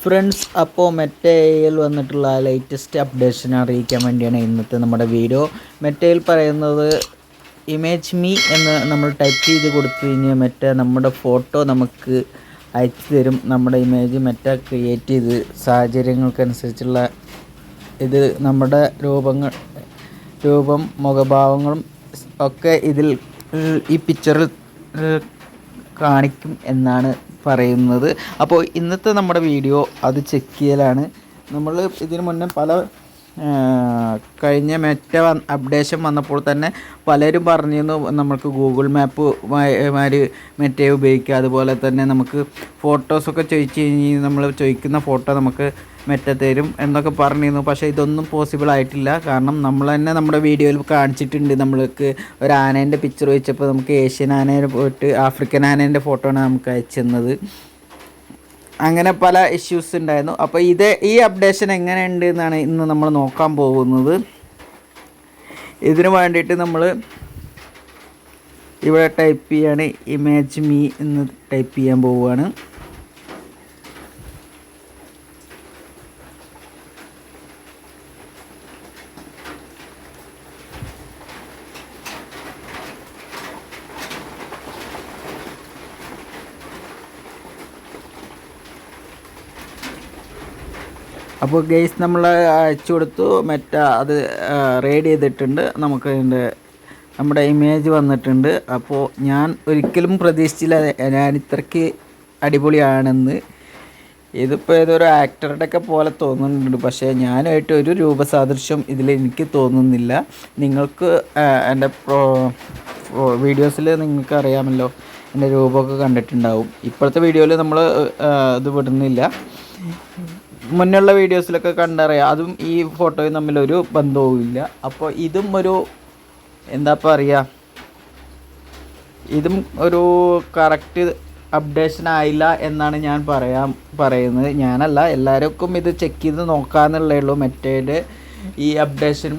Friends, അപ്പോൾ മെറ്റയിൽ വന്നിട്ടുള്ള latest updation അറിയിക്കാൻ വേണ്ടിയാണ് ഇന്നത്തെ നമ്മുടെ വീഡിയോ. മെറ്റയിൽ പറയുന്നത് ഇമേജ് മീ എന്ന് നമ്മൾ ടൈപ്പ് ചെയ്ത് കൊടുത്തു കഴിഞ്ഞാൽ മെറ്റ നമ്മുടെ ഫോട്ടോ നമുക്ക് അയച്ചു തരും. നമ്മുടെ ഇമേജ് മെറ്റ ക്രിയേറ്റ് ചെയ്ത് സാഹചര്യങ്ങൾക്കനുസരിച്ചുള്ള ഇത് നമ്മുടെ രൂപം മുഖഭാവങ്ങളും ഒക്കെ ഇതിൽ ഈ പിക്ചറിൽ കാണിക്കും എന്നാണ് പറയുന്നത്. അപ്പോൾ ഇന്നത്തെ നമ്മുടെ വീഡിയോ അത് ചെക്ക് ചെയ്യലാണ്. നമ്മൾ ഇതിനു മുന്നേ കഴിഞ്ഞ മെറ്റ അപ്ഡേഷൻ വന്നപ്പോൾ തന്നെ പലരും പറഞ്ഞിരുന്നു നമുക്ക് ഗൂഗിൾ മാപ്പ് മെറ്റയെ ഉപയോഗിക്കുക, അതുപോലെ തന്നെ നമുക്ക് ഫോട്ടോസൊക്കെ ചോദിച്ചു കഴിഞ്ഞാൽ നമ്മൾ ചോദിക്കുന്ന ഫോട്ടോ നമുക്ക് മെറ്റ തരും എന്നൊക്കെ പറഞ്ഞിരുന്നു. പക്ഷേ ഇതൊന്നും പോസിബിൾ ആയിട്ടില്ല. കാരണം നമ്മൾ തന്നെ നമ്മുടെ വീഡിയോയിൽ കാണിച്ചിട്ടുണ്ട്. നമ്മൾക്ക് ഒരു ആനേൻ്റെ പിക്ചർ വെച്ചപ്പോൾ നമുക്ക് ഏഷ്യൻ ആനേനെ പോയിട്ട് ആഫ്രിക്കൻ ആനേൻ്റെ ഫോട്ടോ ആണ് നമുക്ക് അയച്ചു തന്നത്. അങ്ങനെ പല ഇഷ്യൂസ് ഉണ്ടായിരുന്നു. അപ്പോൾ ഈ അപ്ഡേഷൻ എങ്ങനെയുണ്ട് എന്നാണ് ഇന്ന് നമ്മൾ നോക്കാൻ പോകുന്നത്. ഇതിന് വേണ്ടിയിട്ട് നമ്മൾ ഇവിടെ ടൈപ്പ് ചെയ്യാണ്, ഇമേജ് മീ എന്ന് ടൈപ്പ് ചെയ്യാൻ പോവുകയാണ്. അപ്പോൾ ഗെയ്സ് നമ്മൾ അയച്ചു കൊടുത്തു, മെറ്റ അത് റീഡ് ചെയ്തിട്ടുണ്ട്. നമുക്ക് നമ്മുടെ ഇമേജ് വന്നിട്ടുണ്ട്. അപ്പോൾ ഞാൻ ഒരിക്കലും പ്രതീക്ഷിച്ചില്ല ഞാൻ ഇത്രയ്ക്ക് അടിപൊളിയാണെന്ന്. ഇതിപ്പോൾ ഏതൊരു ആക്ടറുടെ ഒക്കെ പോലെ തോന്നുന്നുണ്ട്, പക്ഷേ ഞാനായിട്ട് ഒരു രൂപസാദൃശ്യം ഇതിൽ എനിക്ക് തോന്നുന്നില്ല. നിങ്ങൾക്ക് എൻ്റെ വീഡിയോസിൽ നിങ്ങൾക്ക് അറിയാമല്ലോ, എൻ്റെ രൂപമൊക്കെ കണ്ടിട്ടുണ്ടാവും. ഇപ്പോഴത്തെ വീഡിയോയിൽ നമ്മൾ ഇത് വിടുന്നില്ല. മുന്നുള്ള വീഡിയോസിലൊക്കെ കണ്ടറിയാം, അതും ഈ ഫോട്ടോയും തമ്മിലൊരു ബന്ധവുമില്ല. അപ്പോൾ ഇതും ഒരു എന്താ പറയുക, ഇതും ഒരു കറക്റ്റ് അപ്ഡേഷൻ ആയില്ല എന്നാണ് ഞാൻ പറയുന്നത്. ഞാനല്ല, എല്ലാവർക്കും ഇത് ചെക്ക് ചെയ്ത് നോക്കാമെന്നുള്ളേ ഉള്ളൂ. മെറ്റയുടെ ഈ അപ്ഡേഷൻ